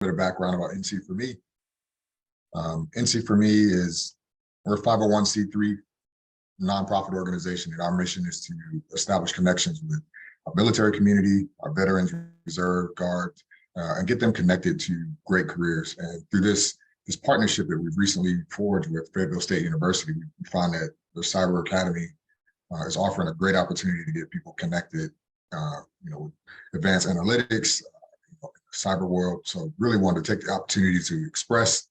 bit of background about NC4ME. NC4ME we're a 501c3 nonprofit organization, and our mission is to establish connections with our military community, our veterans, reserve, guards, and get them connected to great careers. And through this partnership that we've recently forged with Fayetteville State University, we found that the Cyber Academy is offering a great opportunity to get people connected, advanced analytics, cyber world. So really wanted to take the opportunity to express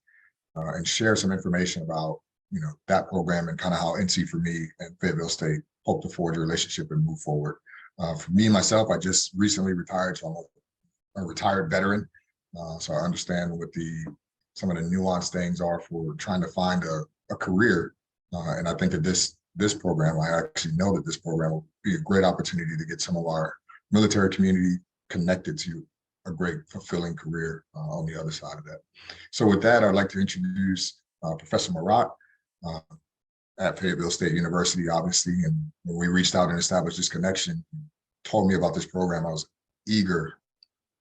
and share some information about that program and kind of how NC4ME and Fayetteville State hope to forge a relationship and move forward. For me, myself, I just recently retired, so I'm a retired veteran. So I understand what some of the nuanced things are for trying to find a career. And I think that this program, I actually know that this program will be a great opportunity to get some of our military community connected to a great fulfilling career on the other side of that. So with that, I'd like to introduce Professor Murat at Fayetteville State University, obviously. And when we reached out and established this connection, told me about this program, I was eager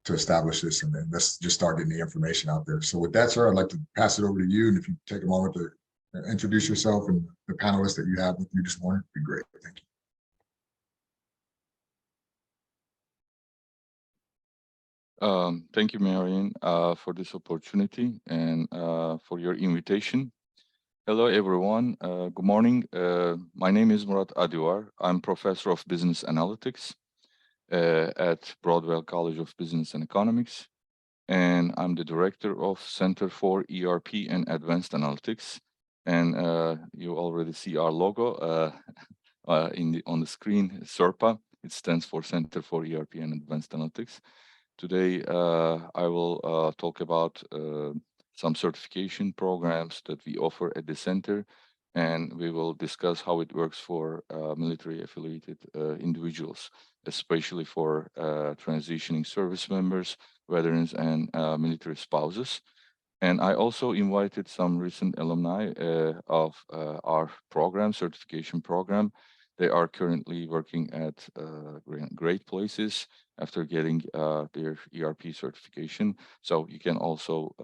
to establish this, and then let's just start getting the information out there. So with that, sir, I'd like to pass it over to you. And if you take a moment to introduce yourself and the panelists that you have with you this morning, it'd be great. Thank you. Thank you, Marion, for this opportunity and for your invitation. Hello, everyone. Good morning. My name is Murat Adivar. I'm professor of business analytics at Broadwell College of Business and Economics, and I'm the director of Center for ERP and Advanced Analytics. And you already see our logo on the screen, CERPA. It stands for Center for ERP and Advanced Analytics. Today, I will talk about some certification programs that we offer at the center, and we will discuss how it works for military affiliated individuals, especially for transitioning service members, veterans, and military spouses. And I also invited some recent alumni of our program, certification program. They are currently working at great places after getting their ERP certification. So you can also,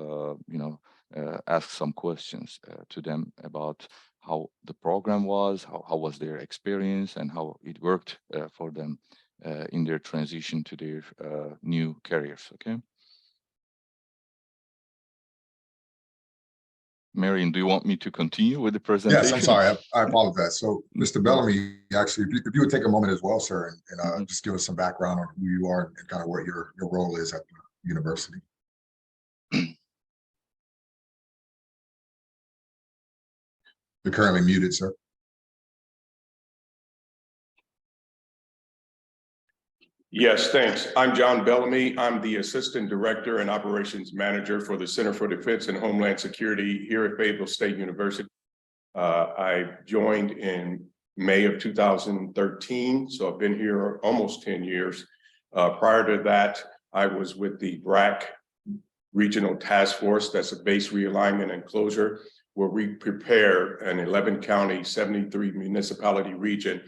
ask some questions to them about how the program was, how was their experience, and how it worked for them in their transition to their new careers. Okay. Marion, do you want me to continue with the presentation? Yes, I'm sorry. I apologize. So, Mr. Bellamy, actually, if you would take a moment as well, sir, and just give us some background on who you are and kind of what your role is at the university. You're currently muted, sir. Yes, thanks. I'm John Bellamy. I'm the Assistant Director and Operations Manager for the Center for Defense and Homeland Security here at Fayetteville State University. I joined in May of 2013, so I've been here almost 10 years. Prior to that, I was with the BRAC Regional Task Force. That's a base realignment and closure, where we prepare an 11 county, 73 municipality region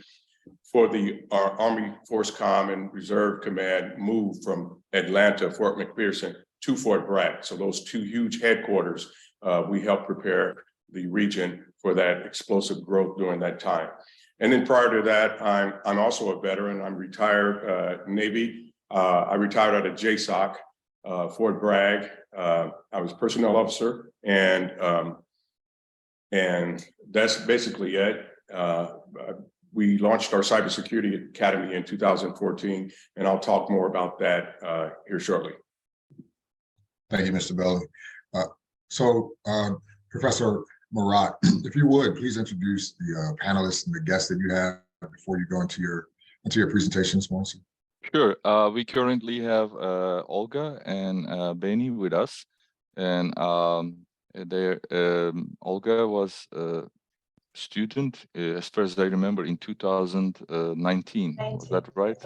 for the Army Force Com and Reserve Command move from Atlanta, Fort McPherson to Fort Bragg. So those two huge headquarters, we help prepare the region for that explosive growth during that time. And then prior to that, I'm also a veteran. I'm retired Navy. I retired out of JSOC, Fort Bragg. I was personnel officer, and that's basically it. We launched our Cybersecurity Academy in 2014, and I'll talk more about that here shortly. Thank you, Mr. Bellamy. Professor Murat, if you would, please introduce the panelists and the guests that you have before you go into your presentation this morning. Sure. We currently have Olga and Benny with us, and Olga was student, as far as I remember, in 2019. Was that right?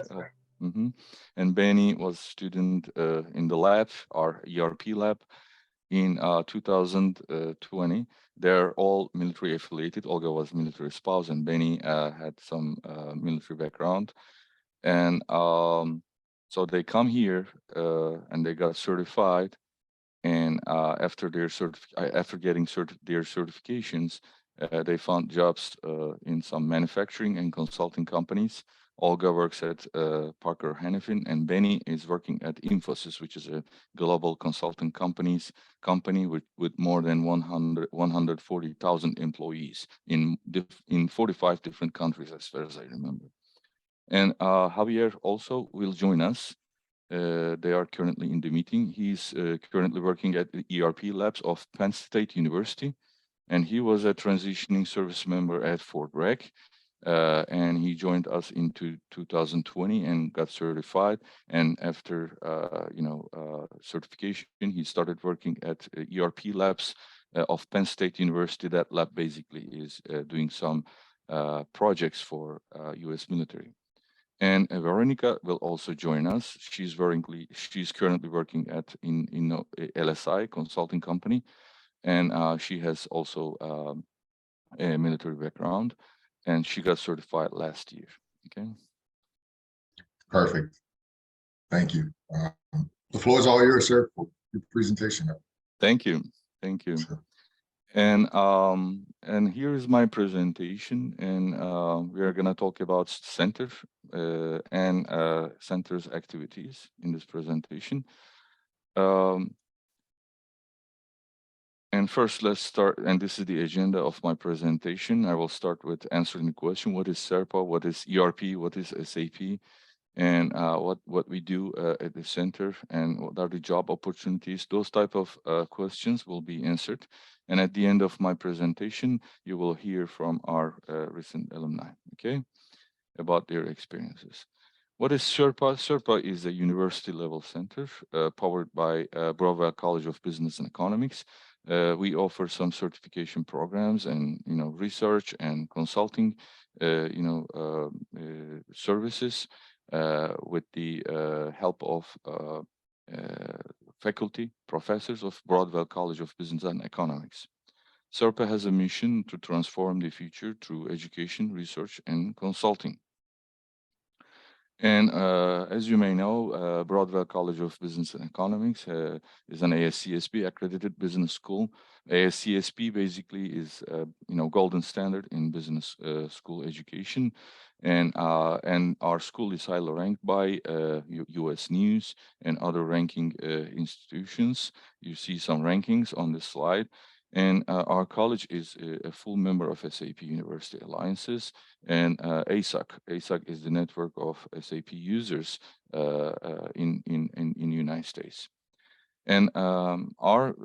And Benny was student in the lab, our ERP lab, in 2020. They're all military affiliated. Olga was military spouse, and Benny had some military background. And so they come here and they got certified. And after getting their certifications, they found jobs in some manufacturing and consulting companies. Olga works at Parker Hannifin, and Benny is working at Infosys, which is a global consulting company with more than 140,000 employees in 45 different countries, as far as I remember. And Javier also will join us. They are currently in the meeting. He's currently working at the ERP labs of Penn State University, and he was a transitioning service member at Fort Bragg. And he joined us in 2020 and got certified. And after certification, he started working at ERP labs of Penn State University. That lab basically is doing some projects for U.S. military. And Veronica will also join us. She's currently working at in LSI consulting company, and she has also a military background, and she got certified last year. Okay. Perfect. Thank you. The floor is all yours, sir, for your presentation. Thank you. Thank you. Sure. And here is my presentation, and we are going to talk about center and center's activities in this presentation. And first, let's start, and this is the agenda of my presentation. I will start with answering the question, what is SERPA, what is ERP, what is SAP, and what we do at the center, and what are the job opportunities. Those type of questions will be answered. And at the end of my presentation, you will hear from our recent alumni, okay, about their experiences. What is SERPA? SERPA is a university level center powered by Broadwell College of Business and Economics. We offer some certification programs and research and consulting services with the help of faculty, professors of Broadwell College of Business and Economics. SERPA has a mission to transform the future through education, research, and consulting. And as you may know, Broadwell College of Business and Economics is an ASCSB accredited business school. ASCSB basically is, golden standard in business school education, and our school is highly ranked by U.S. News and other ranking institutions. You see some rankings on this slide. And our college is a full member of SAP University Alliances and ASAC. ASAC is the network of SAP users in the United States. And our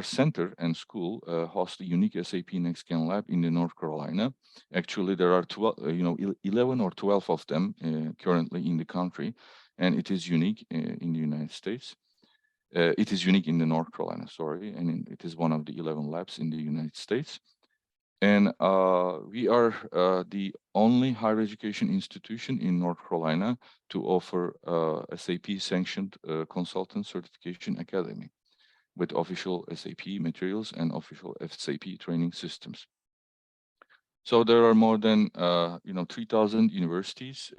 center and school host a unique SAP NextGen Lab in the North Carolina. Actually, there are 11 or 12 of them currently in the country, and it is unique in the United States. It is unique in the North Carolina, sorry, and it is one of the 11 labs in the United States. And we are the only higher education institution in North Carolina to offer SAP sanctioned consultant certification academy with official SAP materials and official SAP training systems. So there are more than 3,000 universities,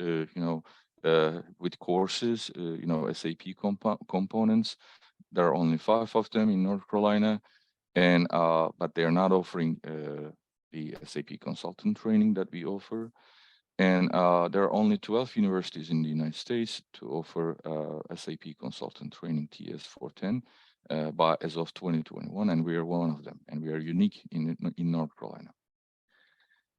with courses, SAP components. There are only 5 of them in North Carolina, and but they are not offering the SAP consultant training that we offer. And there are only 12 universities in the United States to offer SAP consultant training TS 410 as of 2021, and we are one of them, and we are unique in North Carolina.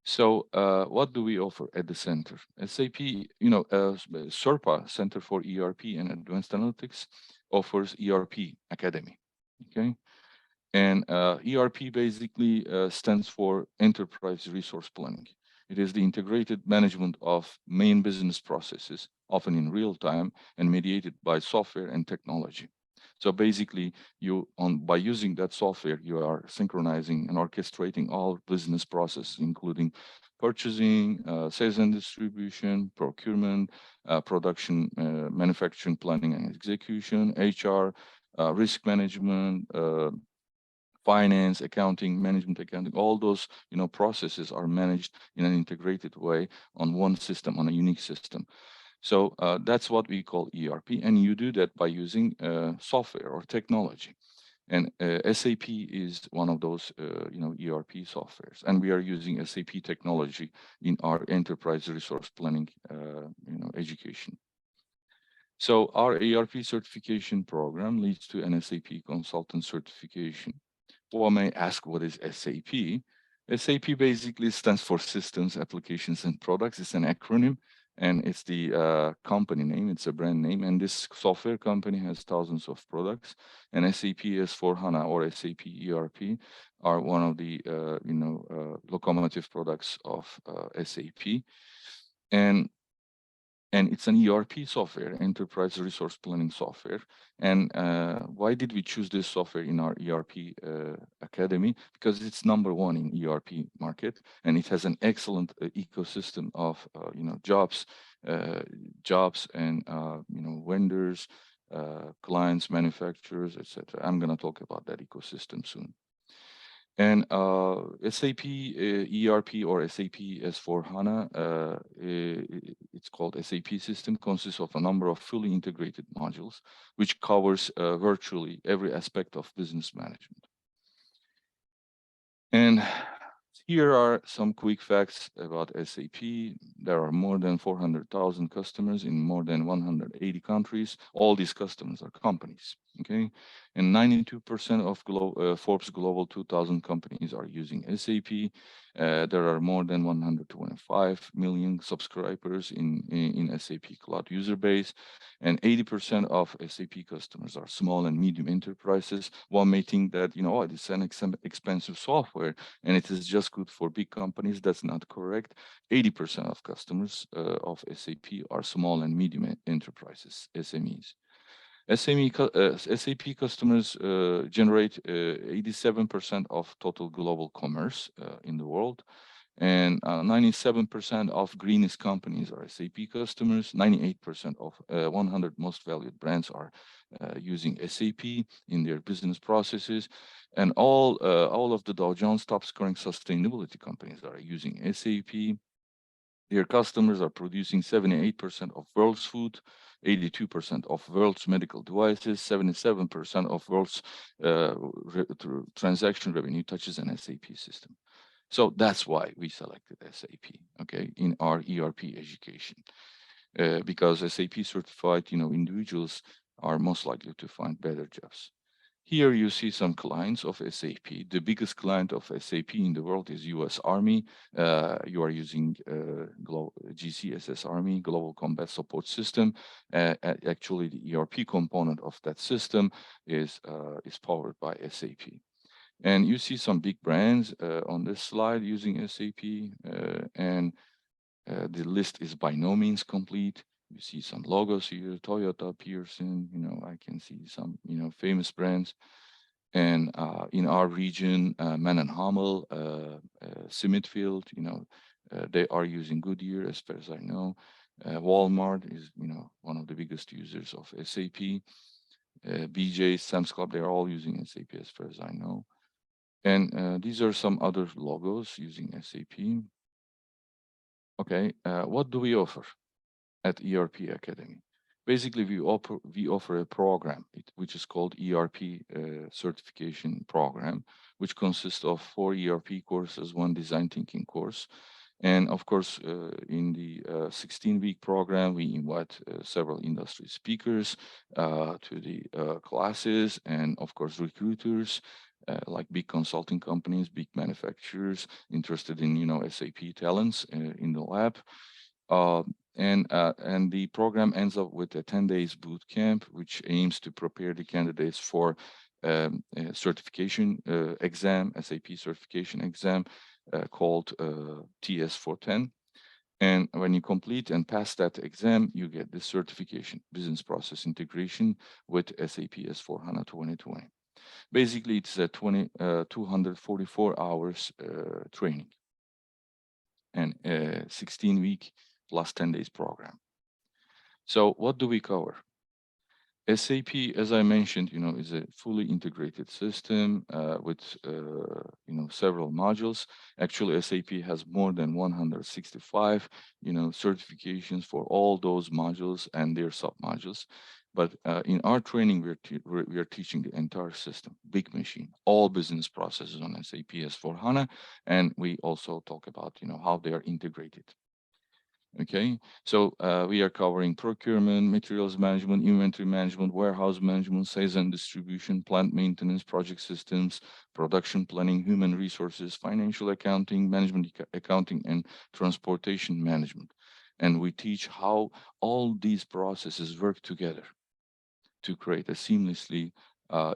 So what do we offer at the center? SAP, SERPA, Center for ERP and Advanced Analytics, offers ERP Academy, okay? And ERP basically stands for Enterprise Resource Planning. It is the integrated management of main business processes, often in real time and mediated by software and technology. So basically, by using that software, you are synchronizing and orchestrating all business processes, including purchasing, sales and distribution, procurement, production, manufacturing, planning and execution, HR, risk management, finance, accounting, management accounting. All those processes are managed in an integrated way on one system, on a unique system. So that's what we call ERP, and you do that by using software or technology. And SAP is one of those, ERP softwares, and we are using SAP technology in our enterprise resource planning, education. So our ERP certification program leads to an SAP consultant certification. One may ask, what is SAP? SAP basically stands for Systems, Applications, and Products. It's an acronym, and it's the company name. It's a brand name, and this software company has thousands of products. And SAP S/4HANA or SAP ERP are one of the locomotive products of SAP, and it's an ERP software, enterprise resource planning software. And why did we choose this software in our ERP academy? Because it's #1 in ERP market, and it has an excellent ecosystem of jobs and vendors, clients, manufacturers, etc. I'm going to talk about that ecosystem soon. And SAP ERP or SAP S/4HANA, it's called SAP system, consists of a number of fully integrated modules, which covers virtually every aspect of business management. And here are some quick facts about SAP. There are more than 400,000 customers in more than 180 countries. All these customers are companies, okay? And 92% of Forbes Global 2000 companies are using SAP. There are more than 125 million subscribers in SAP Cloud user base, and 80% of SAP customers are small and medium enterprises. One may think that, it's an expensive software and it is just good for big companies. That's not correct. 80% of customers of SAP are small and medium enterprises, SMEs. SAP customers generate 87% of total global commerce in the world, and 97% of greenest companies are SAP customers. 98% of 100 most valued brands are using SAP in their business processes, and all of the Dow Jones top scoring sustainability companies are using SAP. Their customers are producing 78% of world's food, 82% of world's medical devices, 77% of world's transaction revenue touches an SAP system. So that's why we selected SAP, okay, in our ERP education, because SAP certified, individuals are most likely to find better jobs. Here you see some clients of SAP. The biggest client of SAP in the world is US Army. You are using GCSS Army, Global Combat Support System. Actually, the ERP component of that system is powered by SAP. And you see some big brands on this slide using SAP, and the list is by no means complete. You see some logos here, Toyota, Pearson, I can see some, famous brands. And in our region, Mann & Hummel, Smithfield, they are using Goodyear, as far as I know. Walmart is, one of the biggest users of SAP. BJ, Sam's Club, they're all using SAP, as far as I know. And these are some other logos using SAP. Okay, what do we offer at ERP Academy? Basically, we offer a program which is called ERP certification program, which consists of 4 ERP courses, 1 design thinking course. And of course, in the 16-week program, we invite several industry speakers to the classes, and of course, recruiters like big consulting companies, big manufacturers interested in SAP talents in the lab. And the program ends up with a 10 days boot camp, which aims to prepare the candidates for a certification exam, SAP certification exam called TS410. And when you complete and pass that exam, you get this certification, Business Process Integration with SAP S/4HANA 2020. Basically, it's a 244 hours training and a 16-week plus 10 days program. So what do we cover? SAP, as I mentioned, is a fully integrated system with, several modules. Actually, SAP has more than 165, certifications for all those modules and their sub-modules. But in our training, we are teaching the entire system, big machine, all business processes on SAP S/4HANA, and we also talk about how they are integrated. Okay, so we are covering procurement, materials management, inventory management, warehouse management, sales and distribution, plant maintenance, project systems, production planning, human resources, financial accounting, management accounting, and transportation management. And we teach how all these processes work together to create a seamlessly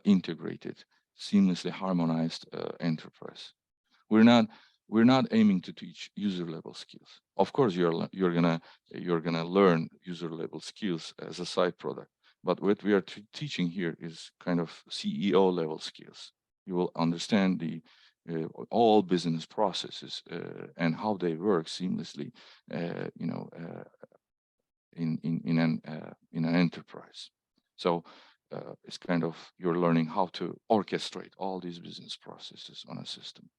integrated, seamlessly harmonized enterprise. We're not aiming to teach user level skills. Of course, you're gonna learn user level skills as a side product, but what we are teaching here is kind of CEO level skills. You will understand the all business processes and how they work seamlessly, in an enterprise. So it's kind of you're learning how to orchestrate all these business processes on a system.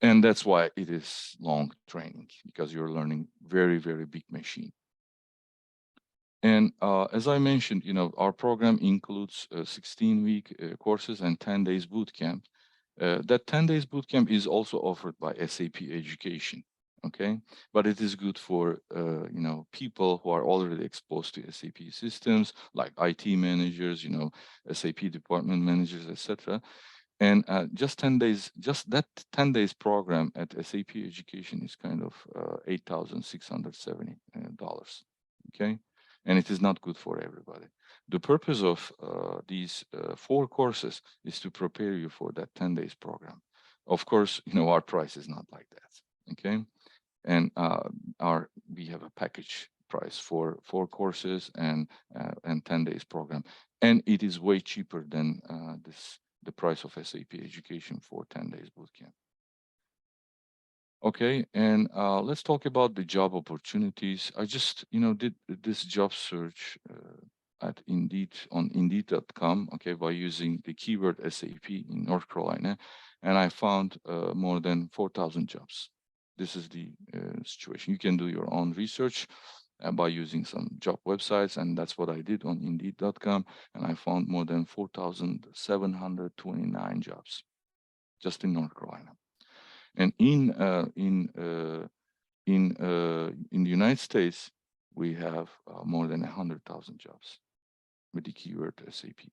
And that's why it is long training, because you're learning very, very big machine. And as I mentioned, our program includes 16-week courses and 10 days boot camp. That 10 days boot camp is also offered by SAP Education. Okay, but it is good for people who are already exposed to SAP systems, like IT managers, SAP department managers, etc. And just 10 days, just that 10 days program at SAP Education is kind of $8,670. Okay, and it is not good for everybody. The purpose of these 4 courses is to prepare you for that 10 days program. Of course, our price is not like that. Okay, and we have a package price for 4 courses and 10 days program, and it is way cheaper than the price of SAP Education for 10 days bootcamp. Okay, and let's talk about the job opportunities. I just, did this job search at Indeed on Indeed.com, okay, by using the keyword SAP in North Carolina, and I found more than 4,000 jobs. This is the situation. You can do your own research by using some job websites, and that's what I did on Indeed.com, and I found more than 4,729 jobs just in North Carolina. And in the United States, we have more than 100,000 jobs with the keyword SAP.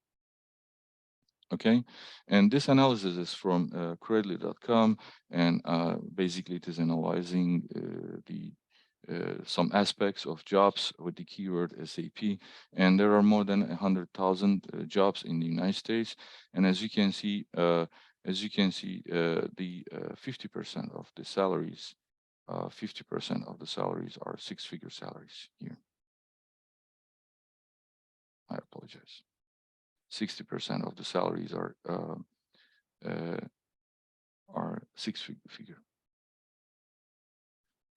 Okay, and this analysis is from Credly.com, and basically it is analyzing some aspects of jobs with the keyword SAP, and there are more than 100,000 jobs in the United States. And as you can see, the 50% of the salaries, 50% of the salaries are 6-figure salaries here. I apologize. 60% of the salaries are 6-figure.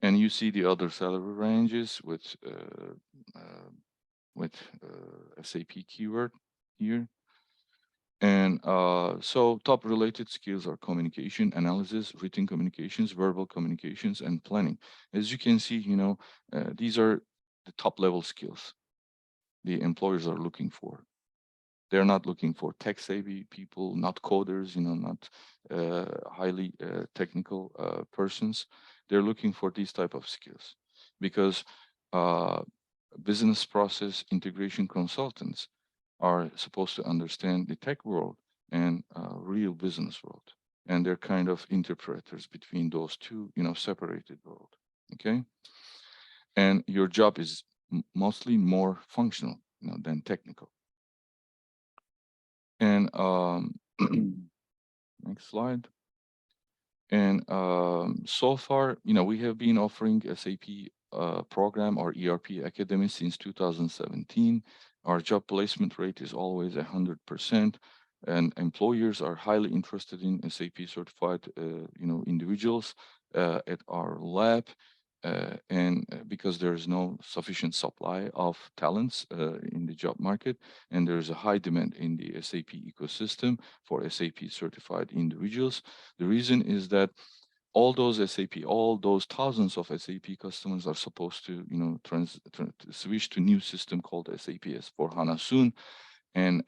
And you see the other salary ranges with SAP keyword here. And so top related skills are communication, analysis, written communications, verbal communications, and planning. As you can see, these are the top level skills the employers are looking for. They're not looking for tech savvy people, not coders, not highly technical persons. They're looking for these type of skills because business process integration consultants are supposed to understand the tech world and real business world. And they're kind of interpreters between those two, separated world. Okay. And your job is mostly more functional, than technical. And next slide. And so far, we have been offering SAP program or ERP Academy since 2017. Our job placement rate is always 100%, and employers are highly interested in SAP certified, individuals at our lab. And because there is no sufficient supply of talents in the job market, and there is a high demand in the SAP ecosystem for SAP certified individuals. The reason is that all those SAP, all those thousands of SAP customers are supposed to, to switch to new system called SAP S/4HANA soon. And,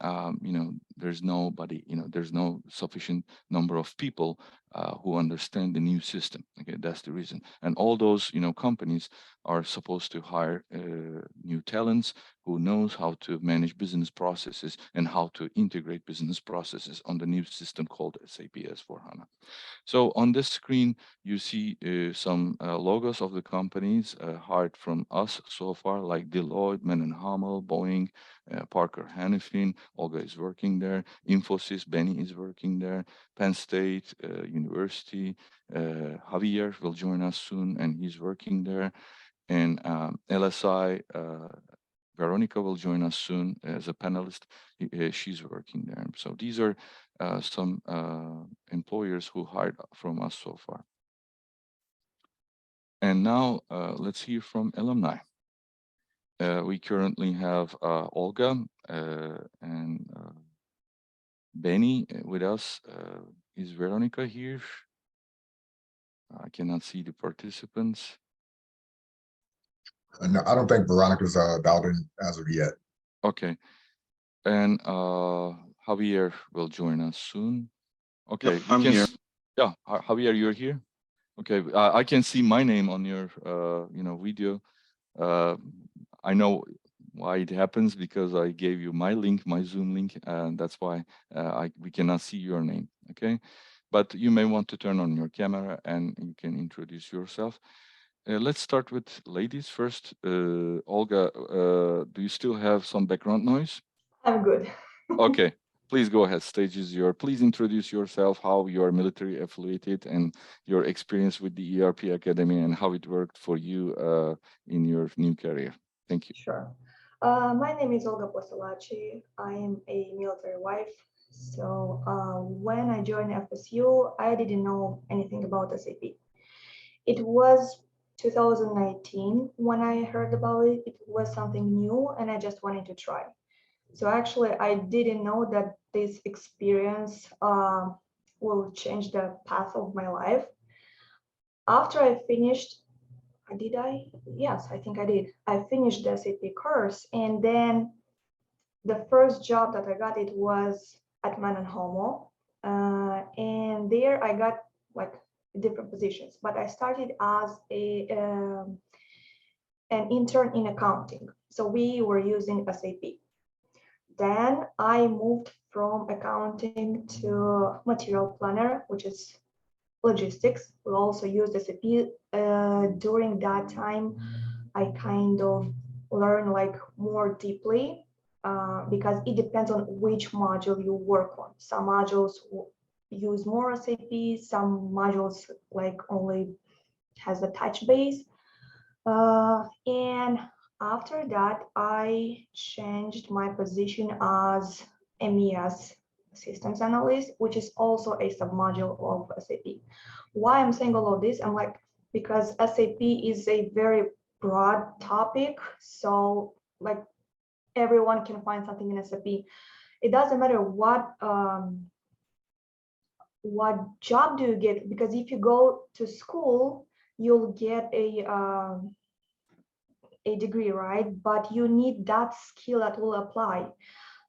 there's nobody, there's no sufficient number of people who understand the new system. Okay, that's the reason. And all those, companies are supposed to hire new talents who knows how to manage business processes and how to integrate business processes on the new system called SAP S/4HANA. So on this screen, you see some logos of the companies hired from us so far, like Deloitte, Mann+Hummel, Boeing, Parker Hannifin, Olga is working there, Infosys, Benny is working there, Penn State University, Javier will join us soon and he's working there, and LSI, Veronica will join us soon as a panelist. She's working there. So these are some employers who hired from us so far. And now let's hear from alumni. We currently have Olga and Benny with us. Is Veronica here? I cannot see the participants. No, I don't think Veronica's dialed in as of yet. Okay. And Javier will join us soon. Okay, yep, I'm here. Yeah, Javier, you're here. Okay, I can see my name on your video. I know why it happens because I gave you my link, my Zoom link, and that's why we cannot see your name. Okay, but you may want to turn on your camera and you can introduce yourself. Let's start with ladies first. Olga, do you still have some background noise? I'm good. Okay, please go ahead. Stage is yours. Please introduce yourself, how you are military affiliated, and your experience with the ERP Academy and how it worked for you in your new career. Thank you. Sure. My name is Olga Postolachi. I am a military wife. So when I joined FSU, I didn't know anything about SAP. It was 2019 when I heard about it. It was something new and I just wanted to try. So actually, I didn't know that this experience will change the path of my life. After I finished, did I? Yes, I think I did. I finished the SAP course, and then the first job that I got, it was at Mann+Hummel, and there I got like different positions. But I started as an intern in accounting, so we were using SAP. Then I moved from accounting to material planner, which is logistics. We also used SAP. During that time, I kind of learned like more deeply because it depends on which module you work on. Some modules use more SAP, some modules like only has a touch base. And after that, I changed my position as MES systems analyst, which is also a submodule of SAP. Why I'm saying all of this? I'm like, because SAP is a very broad topic. So like everyone can find something in SAP. It doesn't matter what job do you get, because if you go to school, you'll get a degree, right? But you need that skill that will apply.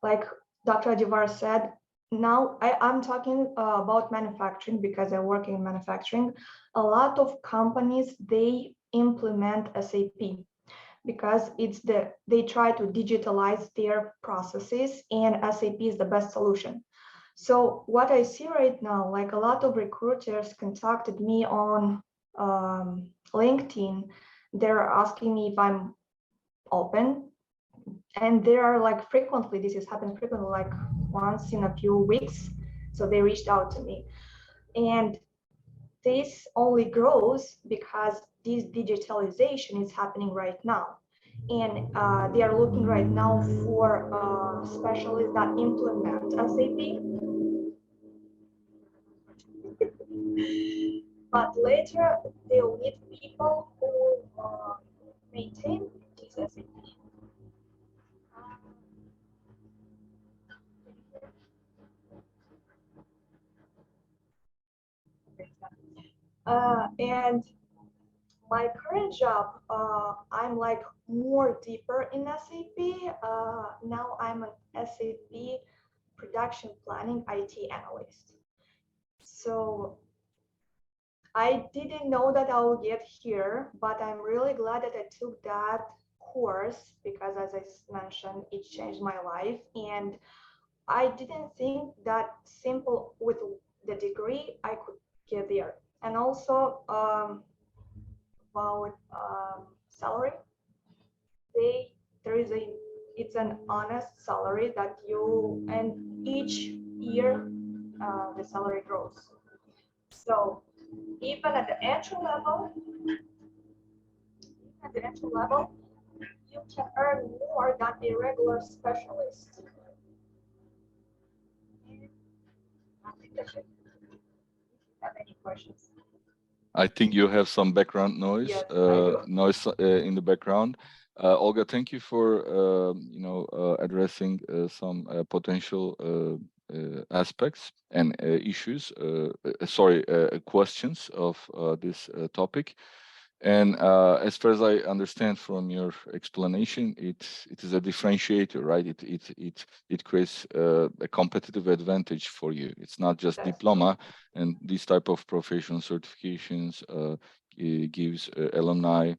Like Dr. Adivar said, now I'm talking about manufacturing because I work in manufacturing. A lot of companies, they implement SAP because they try to digitalize their processes, and SAP is the best solution. So what I see right now, like a lot of recruiters contacted me on LinkedIn. They're asking me if I'm open, and there are like frequently, this is happening frequently, like once in a few weeks. So they reached out to me, and this only grows because this digitalization is happening right now, and they are looking right now for specialists that implement SAP. But later they'll need people who maintain this SAP. And my current job, I'm like more deeper in SAP. Now I'm an SAP production planning IT analyst. So I didn't know that I would get here, but I'm really glad that I took that course because, as I mentioned, it changed my life. And I didn't think that simple with the degree I could get there. And also about salary, there is it's an honest salary that you, and each year the salary grows. So even at the entry level, you can earn more than a regular specialist. I think that's it. Have any questions? I think you have some background noise, Yes, I do. in the background. Olga, thank you for addressing some potential aspects and issues. Questions of this topic. And as far as I understand from your explanation, it is a differentiator, right? It creates a competitive advantage for you. It's not just That's diploma, and these type of professional certifications gives alumni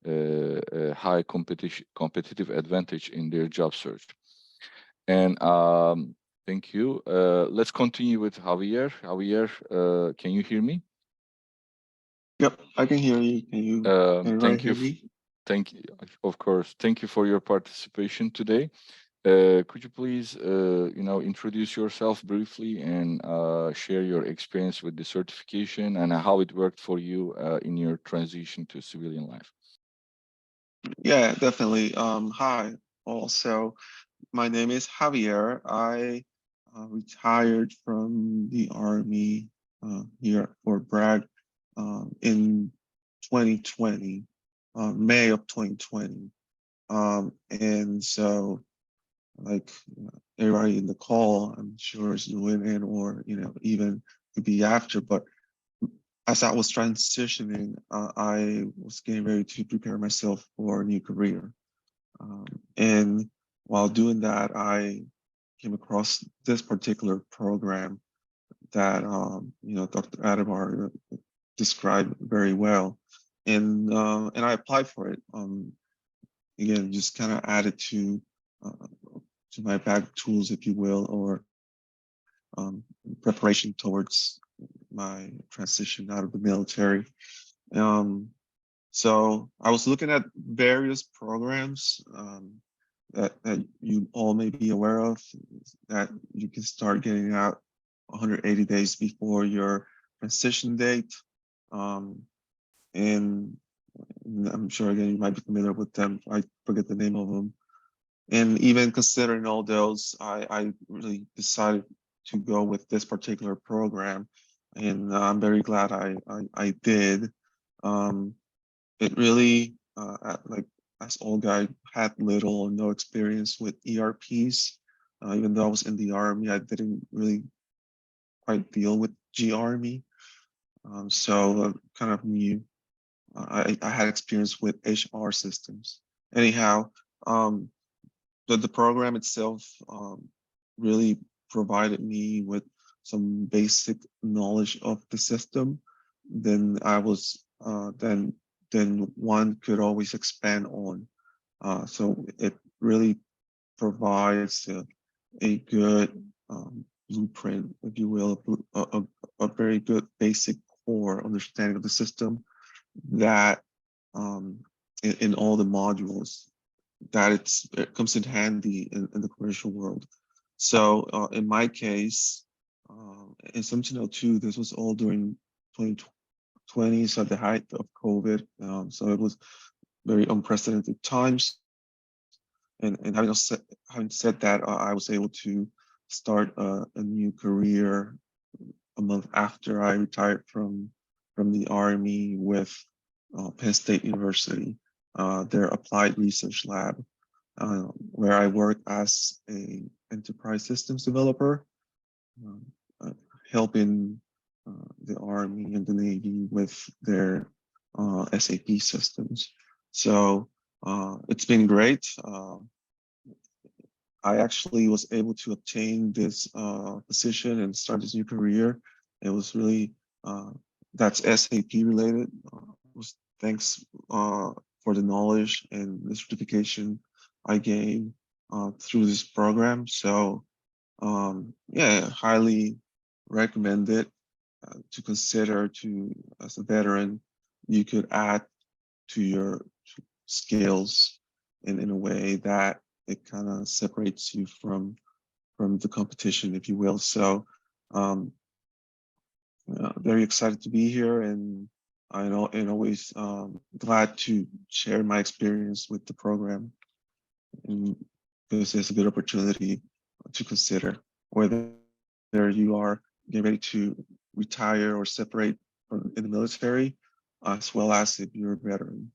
a high competitive advantage in their job search. And thank you. Let's continue with Javier. Javier, can you hear me? Yep, I can hear you. Can you Thank you. hear me? Thank you, of course. Thank you for your participation today. Could you please, introduce yourself briefly and share your experience with the certification and how it worked for you in your transition to civilian life? Yeah, definitely. Hi. Also, my name is Javier. I retired from the Army here at Fort Bragg in 2020, May of 2020. And so, like everybody in the call, I'm sure is doing it, or even could be after. But as I was transitioning, I was getting ready to prepare myself for a new career. And while doing that, I came across this particular program that Dr. Adamar described very well, and I applied for it. Again, just kind of added to my bag of tools, if you will, or preparation towards my transition out of the military. So I was looking at various programs that you all may be aware of, that you can start getting out 180 days before your transition date. And I'm sure, again, you might be familiar with them. I forget the name of them. And even considering all those, I really decided to go with this particular program. And I'm very glad I did. It really, as Olga, I had little or no experience with ERPs. Even though I was in the Army, I didn't really quite deal with GArmy. So kind of new. I had experience with HR systems. Anyhow, the program itself really provided me with some basic knowledge of the system. Then I was then one could always expand on. So it really provides a good blueprint, if you will, a very good basic core understanding of the system that in all the modules that it comes in handy in the commercial world. So in my case, and something to know too, this was all during 2020, so at the height of COVID. So it was very unprecedented times. And having said that, I was able to start a new career a month after I retired from the Army with Penn State University, their applied research lab, where I work as a enterprise systems developer, helping the Army and the Navy with their SAP systems. So it's been great. I actually was able to obtain this position and start this new career. It was really, that's SAP related. Was thanks for the knowledge and the certification I gained through this program. So yeah, highly recommend it to consider to, as a veteran, you could add to your skills in a way that it kind of separates you from the competition, if you will. So very excited to be here, and I know, and always glad to share my experience with the program, and this is a good opportunity to consider whether you are getting ready to retire or separate from in the military, as well as if you're a veteran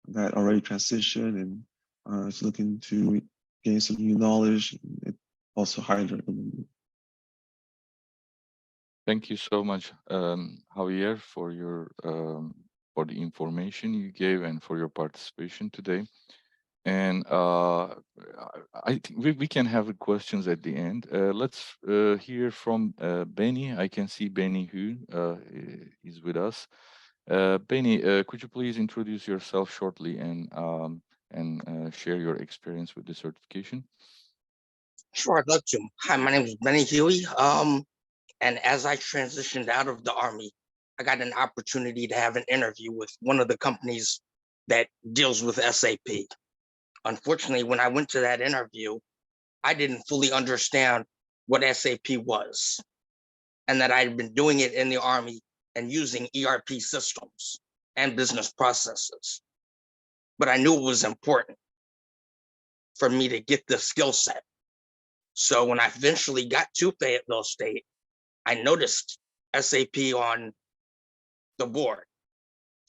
that already transitioned and is looking to gain some new knowledge. It also highly recommended. Thank you so much, Javier, for your for the information you gave and for your participation today. And I think we can have questions at the end. Let's hear from Benny. I can see Benny who is with us. Benny, could you please introduce yourself shortly and share your experience with the certification? Sure, I'd love to. Hi, my name is Benny Huey. And as I transitioned out of the Army, I got an opportunity to have an interview with one of the companies that deals with SAP. Unfortunately, when I went to that interview, I didn't fully understand what SAP was, and that I'd been doing it in the Army and using ERP systems and business processes. But I knew it was important for me to get the skill set. So when I eventually got to Fayetteville State, I noticed SAP on the board.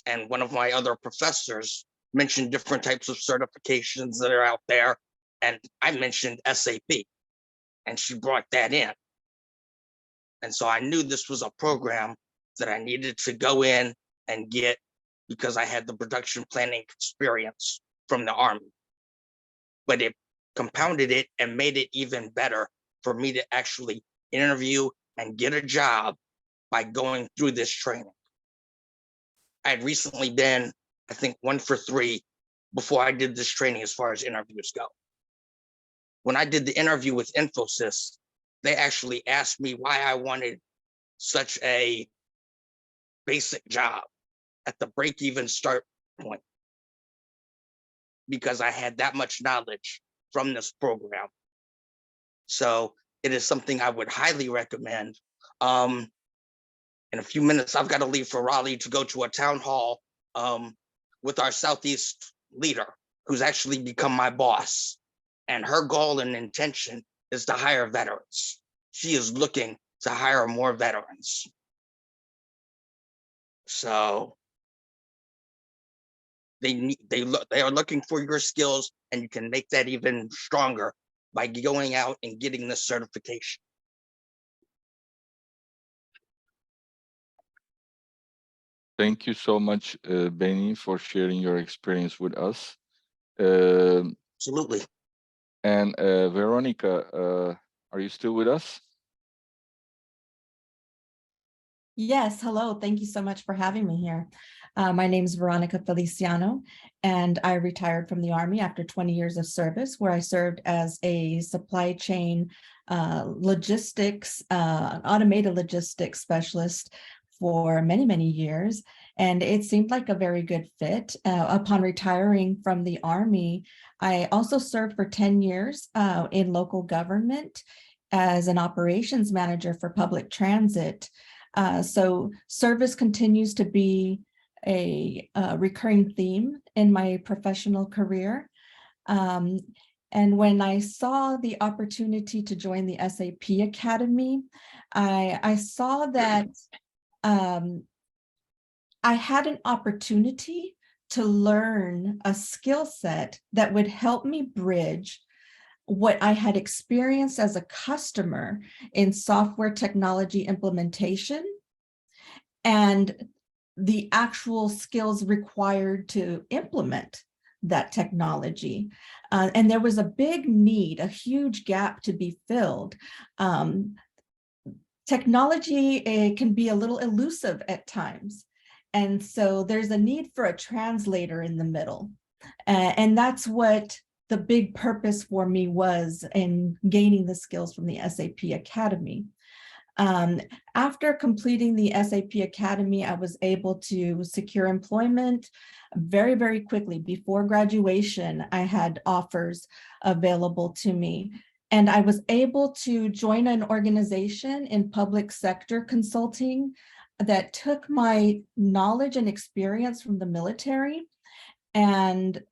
And one of my other professors mentioned different types of certifications that are out there. And I mentioned SAP, and she brought that in. And so I knew this was a program that I needed to go in and get, because I had the production planning experience from the Army. But it compounded it and made it even better for me to actually interview and get a job by going through this training. I had recently been, I think, 1 for 3 before I did this training as far as interviews go. When I did the interview with Infosys, they actually asked me why I wanted such a basic job at the break-even start point, because I had that much knowledge from this program. So it is something I would highly recommend. In a few minutes, I've got to leave for Raleigh to go to a town hall with our Southeast leader, who's actually become my boss. And her goal and intention is to hire veterans. She is looking to hire more veterans. So they are looking for your skills, and you can make that even stronger by going out and getting the certification. Thank you so much, Benny, for sharing your experience with us. Absolutely. And Veronica, are you still with us? Yes, hello. Thank you so much for having me here. My name is Veronica Feliciano, and I retired from the Army after 20 years of service, where I served as a supply chain logistics, automated logistics specialist for many, many years. And it seemed like a very good fit. Upon retiring from the Army, I also served for 10 years in local government as an operations manager for public transit. So service continues to be a recurring theme in my professional career. And when I saw the opportunity to join the SAP Academy, I saw that I had an opportunity to learn a skill set that would help me bridge what I had experienced as a customer in software technology implementation and the actual skills required to implement that technology. And there was a big need, a huge gap to be filled. Technology can be a little elusive at times. And so there's a need for a translator in the middle. And that's what the big purpose for me was in gaining the skills from the SAP Academy. After completing the SAP Academy, I was able to secure employment very, very quickly. Before graduation, I had offers available to me. And I was able to join an organization in public sector consulting that took my knowledge and experience from the military and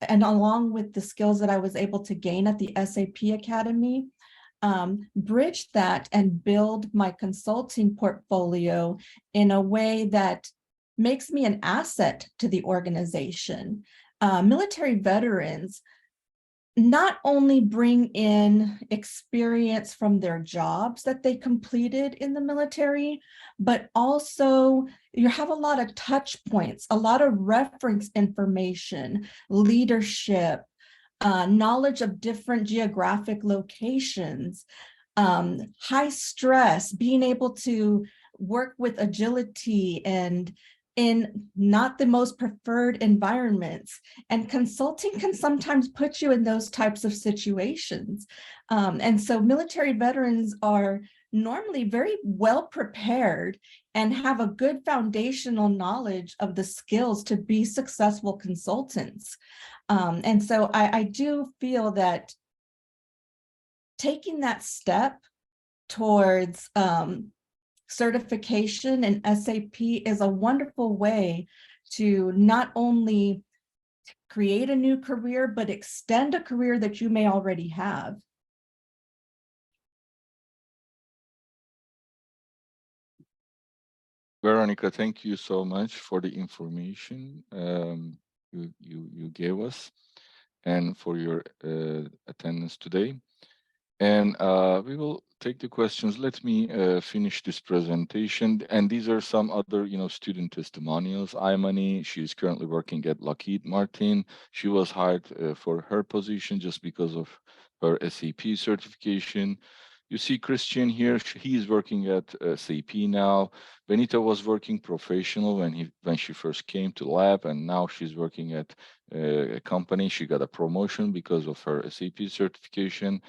along with the skills that I was able to gain at the SAP Academy, bridge that and build my consulting portfolio in a way that makes me an asset to the organization. Military veterans not only bring in experience from their jobs that they completed in the military, but also you have a lot of touch points, a lot of reference information, leadership, knowledge of different geographic locations, high stress, being able to work with agility and in not the most preferred environments. And consulting can sometimes put you in those types of situations. And so military veterans are normally very well prepared and have a good foundational knowledge of the skills to be successful consultants. And so I do feel that taking that step towards certification in SAP is a wonderful way to not only create a new career, but extend a career that you may already have. Veronica, thank you so much for the information you gave us and for your attendance today. And we will take the questions. Let me finish this presentation. And these are some other, student testimonials. Imani, she's currently working at Lockheed Martin. She was hired for her position just because of her SAP certification. You see Christian here, he is working at SAP now. Benita was working professional when she first came to lab, and now she's working at a company. She got a promotion because of her SAP certification.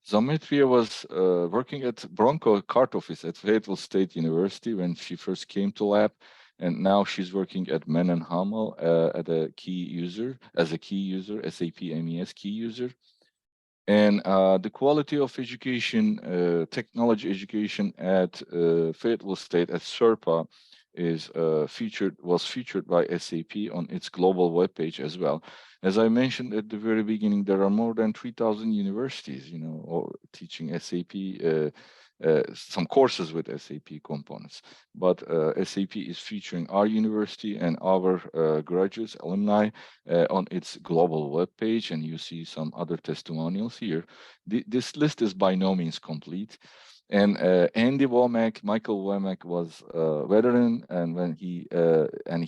Zametria was working at Bronco Cart Office at Fayetteville State University when she first came to lab, and now she's working at Menon Hamel as a key user, SAP MES key user. And the quality of education, technology education at Fayetteville State at SERPA was featured by SAP on its global webpage as well. As I mentioned at the very beginning, there are more than 3,000 universities, teaching SAP, some courses with SAP components. But SAP is featuring our university and our graduates, alumni, on its global webpage, and you see some other testimonials here. This list is by no means complete. And Michael Womack was a veteran, and when he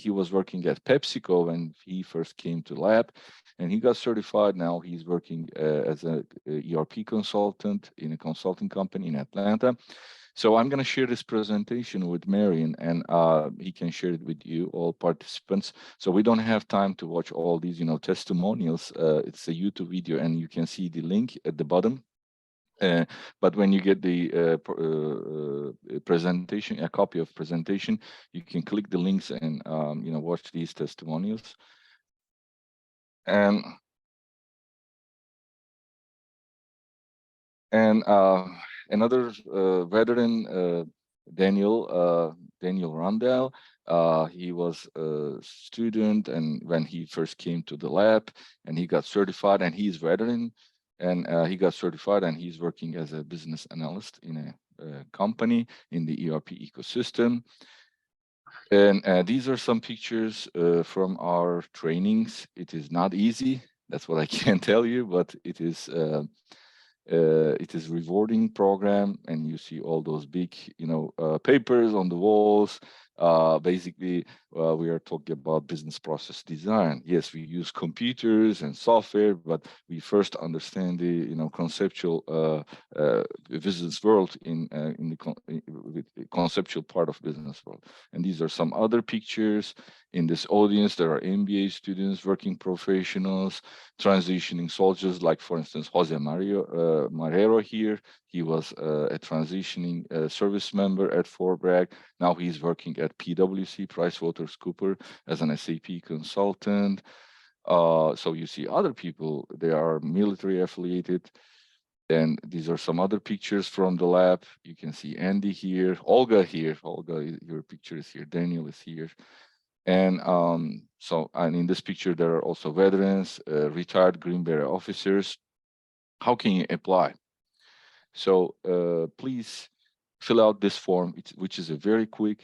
was working at PepsiCo when he first came to lab, and he got certified. Now he's working as an ERP consultant in a consulting company in Atlanta. So I'm going to share this presentation with Marion, and he can share it with you, all participants. So we don't have time to watch all these, testimonials. It's a YouTube video, and you can see the link at the bottom. But when you get the presentation, a copy of presentation, you can click the links and watch these testimonials. And another veteran, Daniel Rondell, he was a student, and when he first came to the lab, and he got certified, and he's veteran. And he got certified, and he's working as a business analyst in a company in the ERP ecosystem. And these are some pictures from our trainings. It is not easy. That's what I can tell you, but it is It is rewarding program, and you see all those big, papers on the walls. Basically, we are talking about business process design. Yes, we use computers and software, but we first understand the conceptual business world with the conceptual part of business world. And these are some other pictures. In this audience, there are MBA students, working professionals, transitioning soldiers, like for instance Jose Marrero here. He was a transitioning service member at Fort Bragg. Now he's working at PwC, PricewaterhouseCoopers, as an SAP consultant. So you see other people, they are military affiliated. And these are some other pictures from the lab. You can see Andy here, Olga here. Olga, your picture is here. Daniel is here. And and in this picture, there are also veterans, retired Green Beret officers. How can you apply? So please fill out this form, which is a very quick,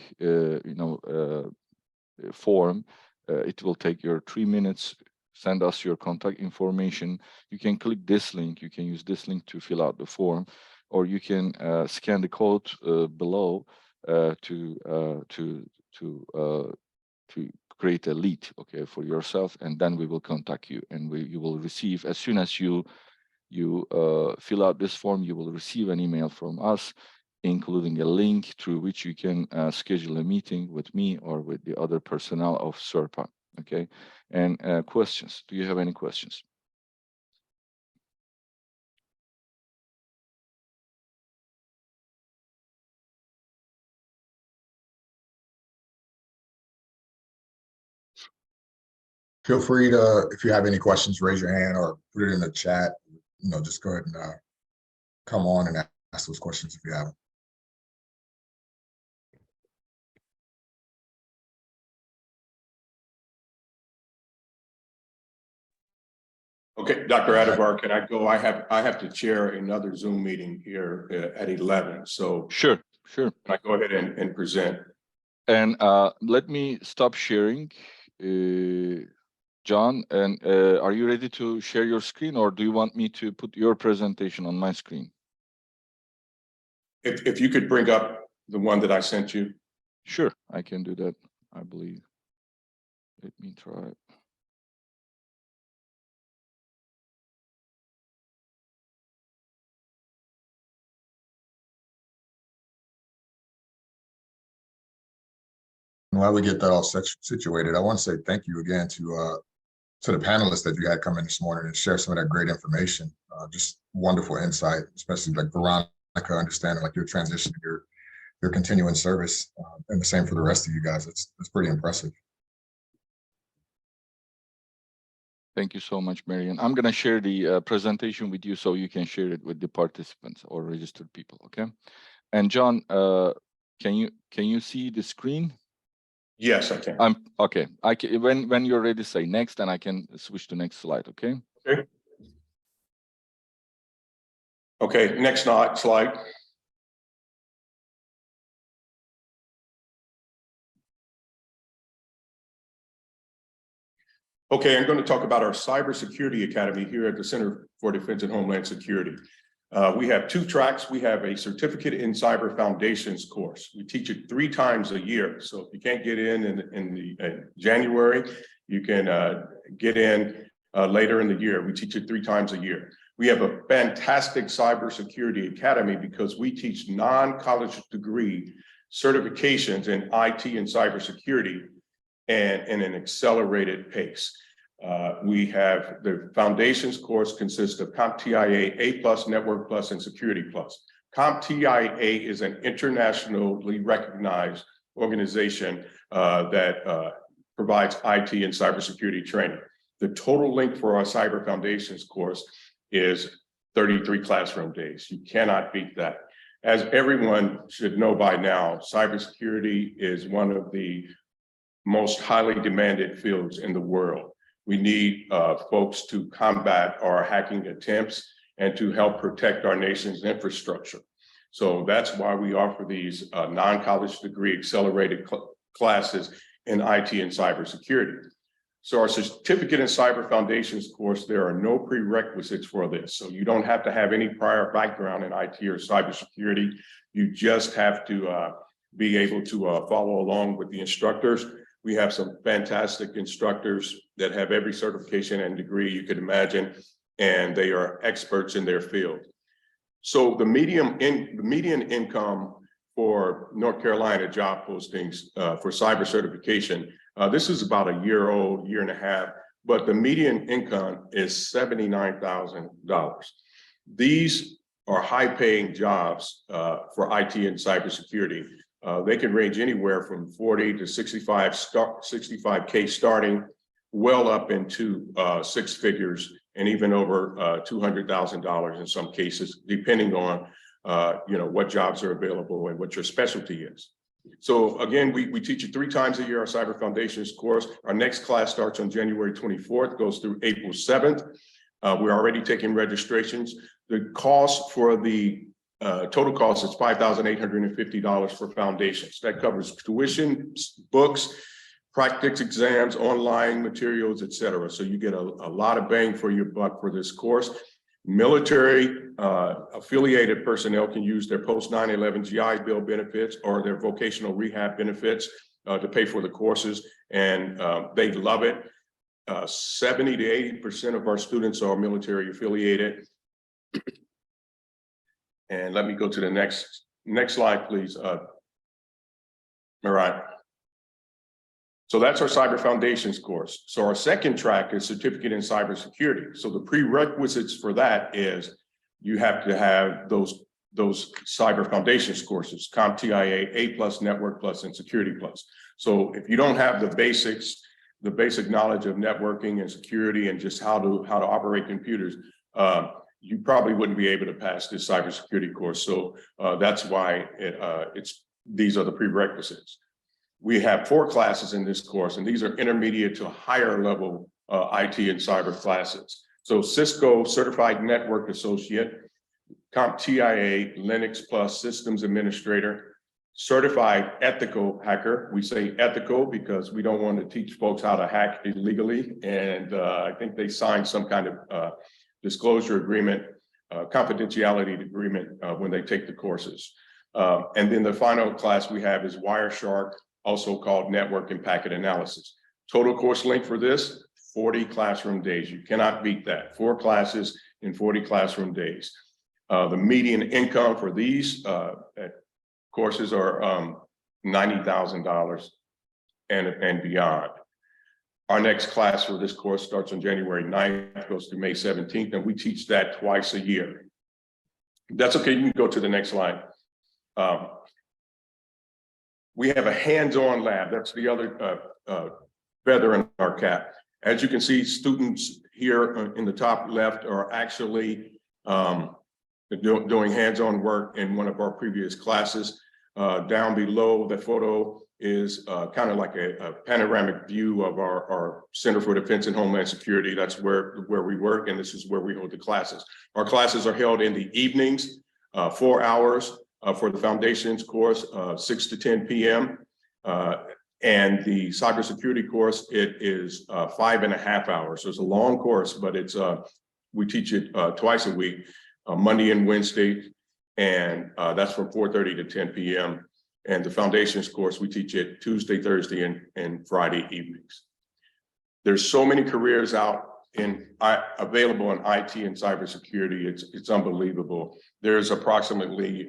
form. It will take your 3 minutes. Send us your contact information. You can click this link. You can use this link to fill out the form, or you can scan the code below to create a lead, okay, for yourself, and then we will contact you, and you will receive, as soon as you fill out this form, you will receive an email from us, including a link through which you can schedule a meeting with me or with the other personnel of SERPA, okay? And questions, do you have any questions? Feel free to, if you have any questions, raise your hand or put it in the chat. Just go ahead and come on and ask those questions if you have them. Okay, Dr. Adivar, can I go? I have to chair another Zoom meeting here at 11. So Sure. can I go ahead and present? And let me stop sharing. John, and are you ready to share your screen, or do you want me to put your presentation on my screen? If you could bring up the one that I sent you. Sure, I can do that, I believe. Let me try it. While we get that all situated, I want to say thank you again to the panelists that you had come in this morning and share some of that great information. Just wonderful insight, especially like Veronica, understanding like your transition, your continuing service, and the same for the rest of you guys. It's pretty impressive. Thank you so much, Marian. I'm going to share the presentation with you so you can share it with the participants or registered people, okay? And John, can you see the screen? Yes, I can. Okay. When you're ready, say next, and I can switch to next slide. Okay. Okay. Okay. Next slide. Okay, I'm going to talk about our Cybersecurity Academy here at the Center for Defense and Homeland Security. We have 2 tracks. We have a Certificate in Cyber Foundations course. We teach it 3 times a year. So if you can't get in January, you can get in later in the year. We teach it 3 times a year. We have a fantastic Cybersecurity Academy because we teach non-college degree certifications in IT and cybersecurity and in an accelerated pace. We have the foundations course consists of CompTIA A+, Network Plus, and Security Plus. CompTIA is an internationally recognized organization that provides IT and cybersecurity training. The total length for our Cyber Foundations course is 33 classroom days. You cannot beat that. As everyone should know by now, cybersecurity is one of the most highly demanded fields in the world. We need folks to combat our hacking attempts and to help protect our nation's infrastructure. So that's why we offer these non-college degree accelerated classes in IT and cybersecurity. So our certificate in cyber foundations course, there are no prerequisites for this. So you don't have to have any prior background in IT or cybersecurity. You just have to be able to follow along with the instructors. We have some fantastic instructors that have every certification and degree you could imagine, and they are experts in their field. So the median income for North Carolina job postings for cyber certification, this is about a year old, year and a half, but the median income is $79,000. These are high-paying jobs for IT and cybersecurity. They can range anywhere from 40 to 65K starting, well up into six figures, and even over $200,000 in some cases, depending on what jobs are available and what your specialty is. So again, we teach you 3 times a year our Cyber Foundations course. Our next class starts on January 24th, goes through April 7th. We're already taking registrations. The cost for the total cost is $5,850 for foundations. That covers tuition, books, practice exams, online materials, et cetera. So you get a lot of bang for your buck for this course. Military affiliated personnel can use their post 9/11 GI Bill benefits or their vocational rehab benefits to pay for the courses, and they love it. 70 to 80% of our students are military affiliated. And let me go to the next slide, please. All right. So that's our Cyber Foundations course. So our second track is Certificate in Cybersecurity. So the prerequisites for that is you have to have those Cyber Foundations courses, CompTIA, A+, Network Plus, and Security Plus. So if you don't have the basic knowledge of networking and security and just how to operate computers, you probably wouldn't be able to pass this cybersecurity course. So that's why these are the prerequisites. We have 4 classes in this course, and these are intermediate to higher level IT and cyber classes. So Cisco Certified Network Associate, CompTIA, Linux Plus Systems Administrator, Certified Ethical Hacker. We say ethical because we don't want to teach folks how to hack illegally. And I think they signed some kind of disclosure agreement, confidentiality agreement when they take the courses. And then the final class we have is Wireshark, also called Network and Packet Analysis. Total course length for this, 40 classroom days. You cannot beat that. 4 classes in 40 classroom days. The median income for these courses are $90,000 and beyond. Our next class for this course starts on January 9th, goes through May 17th, and we teach that twice a year. That's okay, you can go to the next slide. We have a hands-on lab. That's the other feather in our cap. As you can see, students here in the top left are actually doing hands-on work in one of our previous classes. Down below, the photo is kind of like a panoramic view of our Center for Defense and Homeland Security. That's where we work, and this is where we hold the classes. Our classes are held in the evenings, 4 hours. For the foundations course, 6 to 10 p.m. And the cybersecurity course, it is 5.5 hours. So it's a long course, but it's we teach it twice a week, Monday and Wednesday, and that's from 4:30 to 10 p.m. And the foundations course, we teach it Tuesday, Thursday, and Friday evenings. There's so many careers out available in IT and cybersecurity. It's unbelievable. There's approximately,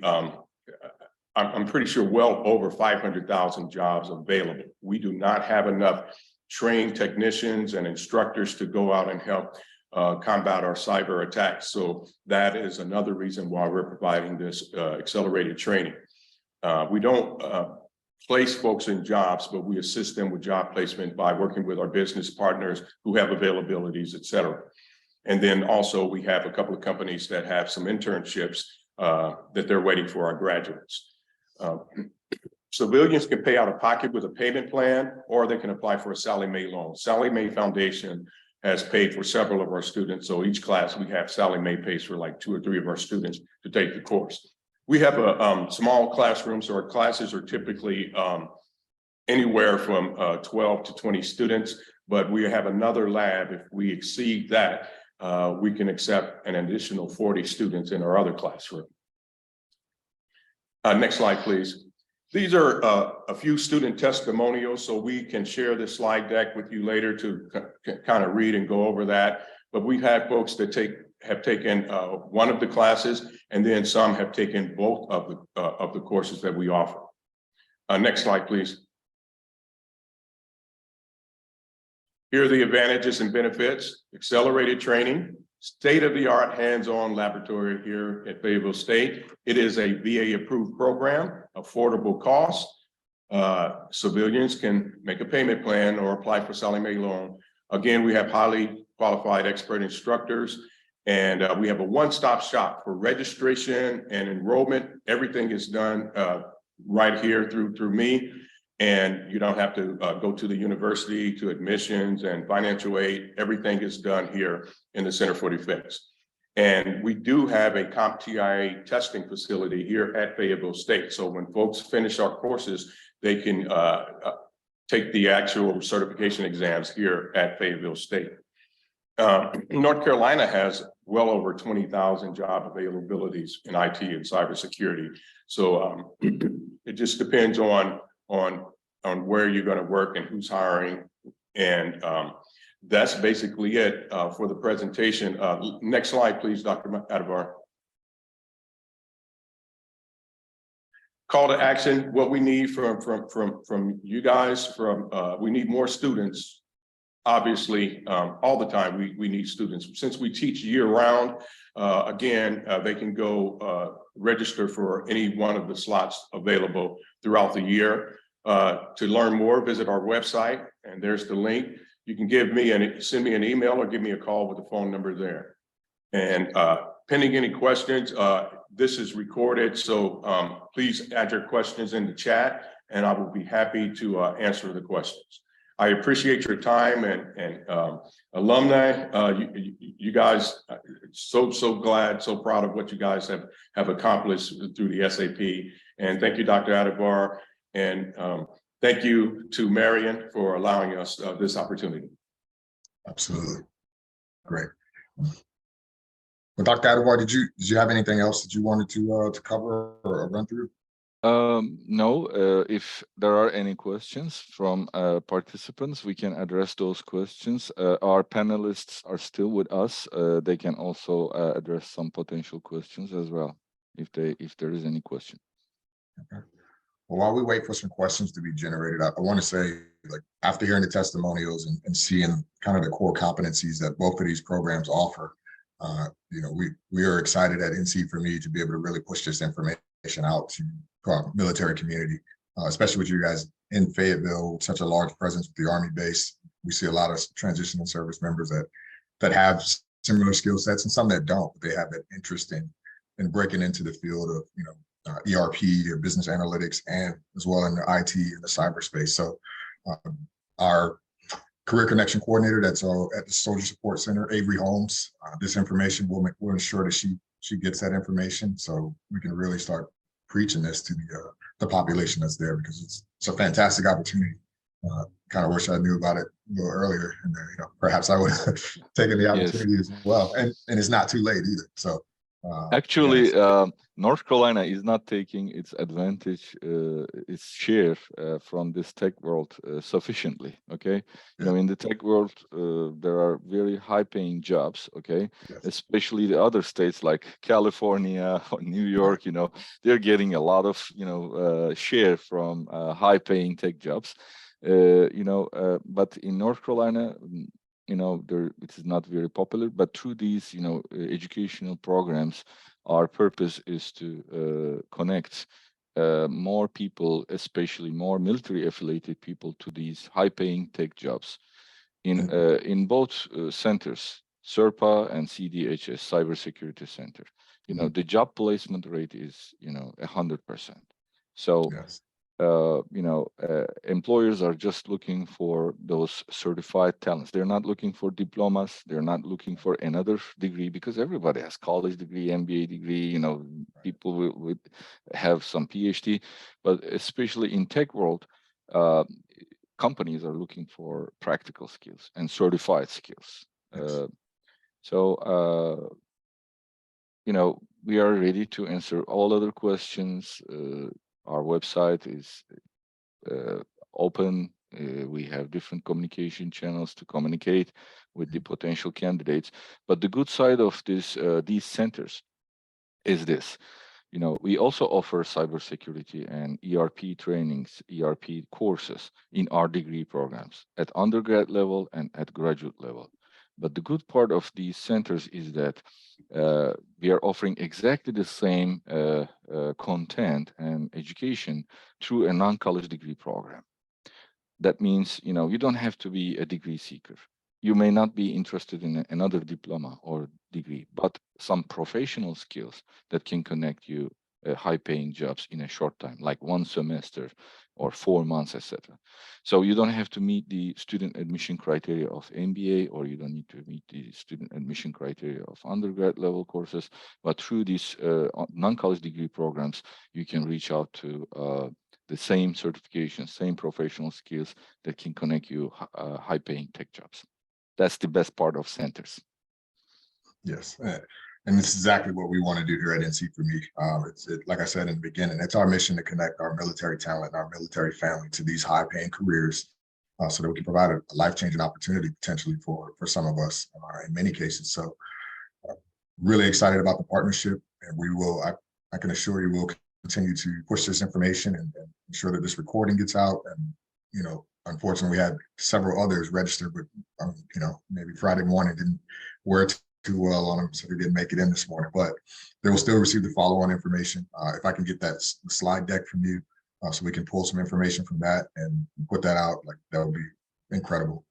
I'm pretty sure well over 500,000 jobs available. We do not have enough trained technicians and instructors to go out and help combat our cyber attacks. So that is another reason why we're providing this accelerated training. We don't place folks in jobs, but we assist them with job placement by working with our business partners who have availabilities, et cetera. And then also we have a couple of companies that have some internships that they're waiting for our graduates. Civilians can pay out of pocket with a payment plan, or they can apply for a Sallie Mae loan. Sallie Mae Foundation has paid for several of our students. So each class we have Sallie Mae pays for like 2 or 3 of our students to take the course. We have a small classroom, so our classes are typically anywhere from 12 to 20 students, but we have another lab. If we exceed that, we can accept an additional 40 students in our other classroom. Next slide, please. These are a few student testimonials, so we can share this slide deck with you later to kind of read and go over that. But we've had folks that have taken one of the classes, and then some have taken both of the courses that we offer. Next slide, please. Here are the advantages and benefits: accelerated training, state-of-the-art hands-on laboratory here at Fayetteville State. It is a VA-approved program, affordable cost. Civilians can make a payment plan or apply for Sallie Mae loan. Again, we have highly qualified expert instructors, and we have a one-stop shop for registration and enrollment. Everything is done right here through me. And you don't have to go to the university to admissions and financial aid. Everything is done here in the Center for Defense. And we do have a CompTIA testing facility here at Fayetteville State. So when folks finish our courses, they can take the actual certification exams here at Fayetteville State. North Carolina has well over 20,000 job availabilities in IT and cybersecurity. So it just depends on where you're going to work and who's hiring. And that's basically it for the presentation. Next slide, please, Dr. Adebar. Call to action: what we need from you guys. We need more students. Obviously, all the time we need students. Since we teach year round, again, they can go register for any one of the slots available throughout the year. To learn more, visit our website, and there's the link. You can send me an email or give me a call with the phone number there. And pending any questions, this is recorded, so please add your questions in the chat, and I will be happy to answer the questions. I appreciate your time, and alumni, you guys, so glad, so proud of what you guys have accomplished through the SAP. And thank you, Dr. Adebar. And thank you to Marion for allowing us this opportunity. Absolutely. Great. Well, Dr. Adebar, did you have anything else that you wanted to cover or run through? No, if there are any questions from participants, we can address those questions. Our panelists are still with us. They can also address some potential questions as well, if there is any question. Okay. Well, while we wait for some questions to be generated, I want to say, like, after hearing the testimonials and seeing kind of the core competencies that both of these programs offer, we are excited at NC4ME to be able to really push this information out to our military community, especially with you guys in Fayetteville, such a large presence with the Army base. We see a lot of transitional service members that have similar skill sets, and some that don't, but they have that interest in breaking into the field of, ERP or business analytics, and as well in the IT and the cyberspace. So our career connection coordinator that's at the Soldier Support Center, Avery Holmes, this information will ensure that she gets that information, so we can really start preaching this to the population that's there, because it's a fantastic opportunity. Kind of wish I knew about it a little earlier, and perhaps I would have taken the opportunity as well. And it's not too late either. So actually, North Carolina is not taking its advantage, its share from this tech world sufficiently. Okay, Yeah. in the tech world, there are very high-paying jobs. Okay, yes. Especially the other states like California or New York. They're getting a lot of share from high-paying tech jobs. But in North Carolina, it is not very popular. But through these, educational programs, our purpose is to connect more people, especially more military-affiliated people, to these high-paying tech jobs in both centers, SERPA and CDHS, Cybersecurity Center. The job placement rate is 100%. So. Yes. Employers are just looking for those certified talents. They're not looking for diplomas. They're not looking for another degree, because everybody has college degree, MBA degree. People will have some PhD, but especially in tech world, companies are looking for practical skills and certified skills. Yes. You know, we are ready to answer all other questions. Our website is open. We have different communication channels to communicate with the potential candidates. But the good side of this, these centers is this. You know, we also offer cybersecurity and ERP trainings, ERP courses in our degree programs at undergrad level and at graduate level. But the good part of these centers is that we are offering exactly the same content and education through a non-college degree program. That means, you know, you don't have to be a degree seeker. You may not be interested in another diploma or degree, but some professional skills that can connect you high-paying jobs in a short time, like 1 semester or 4 months, etc. So you don't have to meet the student admission criteria of MBA, or you don't need to meet the student admission criteria of undergrad level courses. But through these non-college degree programs, you can reach out to the same certifications, same professional skills that can connect you high-paying tech jobs. That's the best part of centers. Yes, and this is exactly what we want to do here at NC4ME. Like I said in the beginning, it's our mission to connect our military talent and our military family to these high-paying careers, so that we can provide a life-changing opportunity potentially for some of us in many cases. So, really excited about the partnership, and we will. I can assure you, we'll continue to push this information and ensure that this recording gets out. And you know, unfortunately, we had several others registered, but you know, maybe Friday morning didn't work too well on them, so they didn't make it in this morning. But they will still receive the follow-on information. If I can get that slide deck from you, so we can pull some information from that and put that out, like that would be incredible.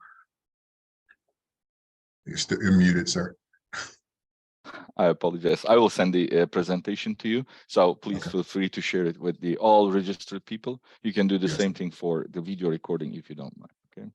You're muted, sir. I apologize. I will send the presentation to you. So please Okay. feel free to share it with the all registered people. You can do the Yes. same thing for the video recording if you don't mind. Okay.